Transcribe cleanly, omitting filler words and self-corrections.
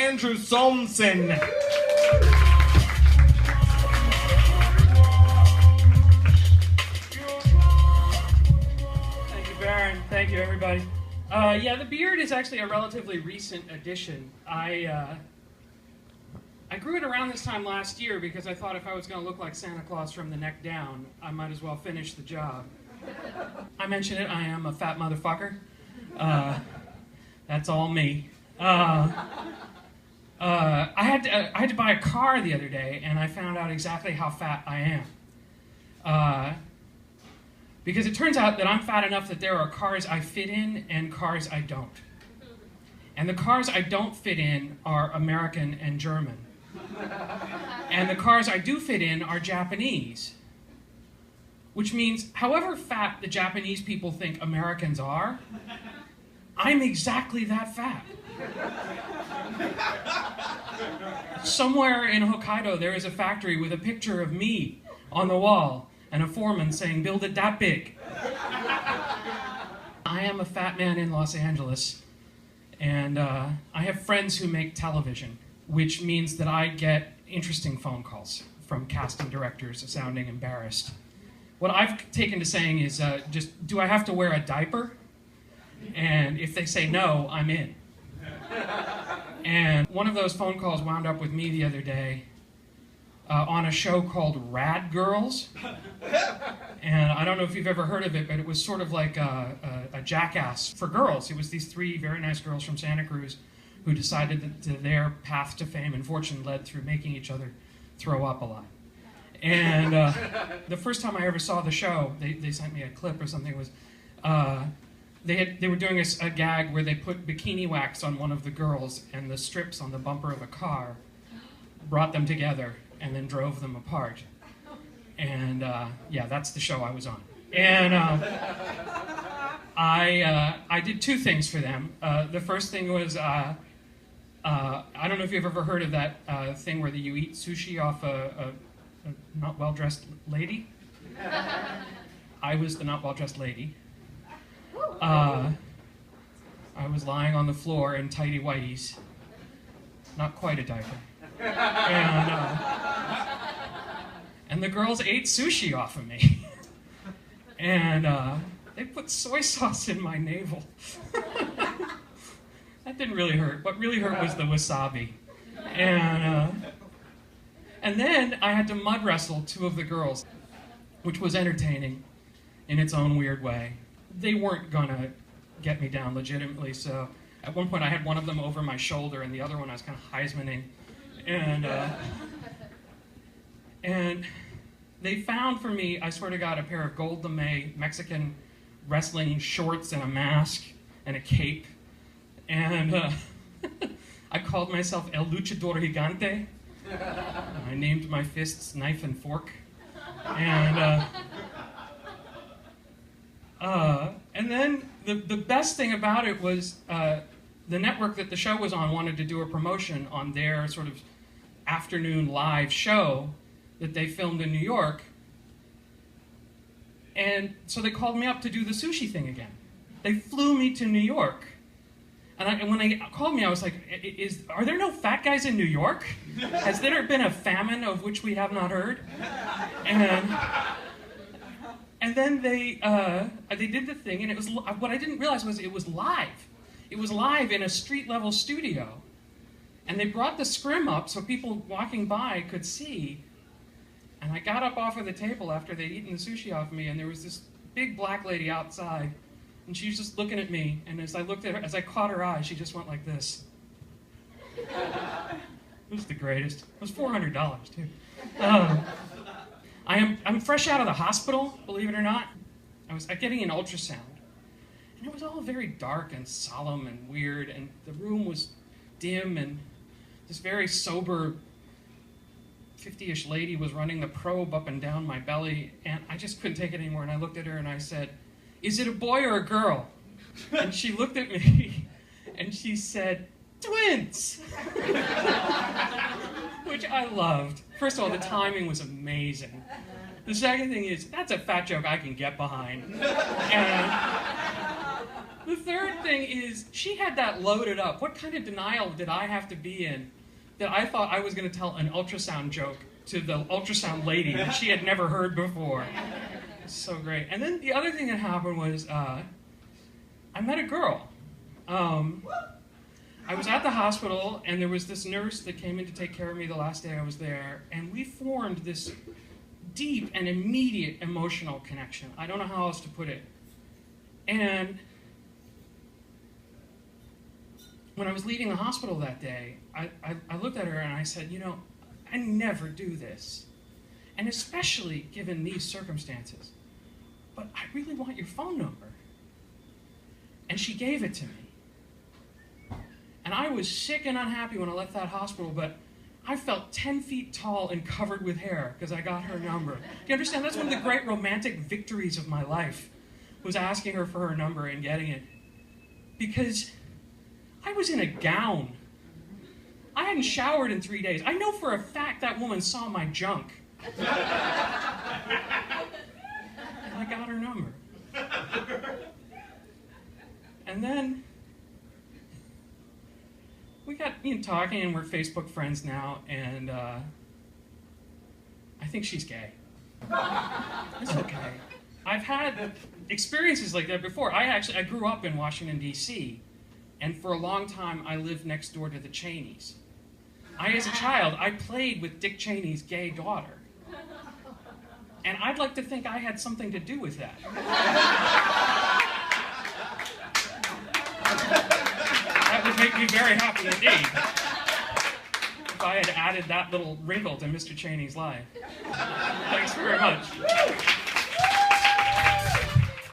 Andrew Solmssen. Thank you, Baron. Thank you, everybody. Yeah, the beard is actually a relatively recent addition. I grew it around this time last year because I thought if I was going to look like Santa Claus from the neck down, I might as well finish the job. I mentioned it, I am a fat motherfucker. That's all me. I had to buy a car the other day, and I found out exactly how fat I am. Because it turns out that I'm fat enough that there are cars I fit in and cars I don't. And the cars I don't fit in are American and German. And the cars I do fit in are Japanese. Which means, however fat the Japanese people think Americans are, I'm exactly that fat. Somewhere in Hokkaido, there is a factory with a picture of me on the wall and a foreman saying, "Build it that big." I am a fat man in Los Angeles, and I have friends who make television, which means that I get interesting phone calls from casting directors sounding embarrassed. What I've taken to saying is just, do I have to wear a diaper? And if they say no, I'm in. And one of those phone calls wound up with me the other day on a show called Rad Girls. And I don't know if you've ever heard of it, but it was sort of like a Jackass for girls. It was these three very nice girls from Santa Cruz who decided that their path to fame and fortune led through making each other throw up a lot. And the first time I ever saw the show, they sent me a clip or something, was they were doing a gag where they put bikini wax on one of the girls, and the strips on the bumper of a car brought them together and then drove them apart. And yeah, that's the show I was on. And I did two things for them. The first thing was, I don't know if you've ever heard of that thing where you eat sushi off a not well-dressed lady. I was the not well-dressed lady. I was lying on the floor in tighty whities, not quite a diaper, and the girls ate sushi off of me, and they put soy sauce in my navel. That didn't really hurt. What really hurt was the wasabi, and then I had to mud wrestle two of the girls, which was entertaining in its own weird way. They weren't gonna get me down legitimately, so at one point I had one of them over my shoulder and the other one I was kind of Heismaning, and they found for me, I sort of got a pair of gold lame Mexican wrestling shorts and a mask and a cape, and I called myself El Luchador Gigante. I named my fists Knife and Fork, and then the best thing about it was the network that the show was on wanted to do a promotion on their sort of afternoon live show that they filmed in New York, and so they called me up to do the sushi thing again. They flew me to New York. And when they called me, I was like, are there no fat guys in New York? Has there been a famine of which we have not heard? And then they did the thing, and it was, what I didn't realize was it was live. It was live in a street-level studio. And they brought the scrim up so people walking by could see. And I got up off of the table after they'd eaten the sushi off of me, and there was this big black lady outside. And she was just looking at me, and as I looked at her, as I caught her eye, she just went like this. It was the greatest. It was $400 too. I'm fresh out of the hospital, believe it or not. I was getting an ultrasound, and it was all very dark and solemn and weird, and the room was dim, and this very sober 50-ish lady was running the probe up and down my belly, and I just couldn't take it anymore, and I looked at her and I said, "Is it a boy or a girl?" And she looked at me and she said, "Twins!" Which I loved. First of all, the timing was amazing. The second thing is, that's a fat joke I can get behind. The third thing is, she had that loaded up. What kind of denial did I have to be in that I thought I was going to tell an ultrasound joke to the ultrasound lady that she had never heard before? It's so great. And then the other thing that happened was I met a girl. I was at the hospital, and there was this nurse that came in to take care of me the last day I was there, and we formed this deep and immediate emotional connection. I don't know how else to put it. And when I was leaving the hospital that day, I looked at her and I said, you know, I never do this, and especially given these circumstances, but I really want your phone number. And she gave it to me. And I was sick and unhappy when I left that hospital, but I felt 10 feet tall and covered with hair because I got her number. Do you understand? That's one of the great romantic victories of my life, was asking her for her number and getting it. Because I was in a gown. I hadn't showered in 3 days. I know for a fact that woman saw my junk. And I got her number. And then we got talking, and we're Facebook friends now, and I think she's gay. It's okay. I've had experiences like that before. I grew up in Washington, D.C., and for a long time I lived next door to the Cheneys. As a child, I played with Dick Cheney's gay daughter. And I'd like to think I had something to do with that. That would make me very happy indeed, if I had added that little wrinkle to Mr. Cheney's life. Thanks very much.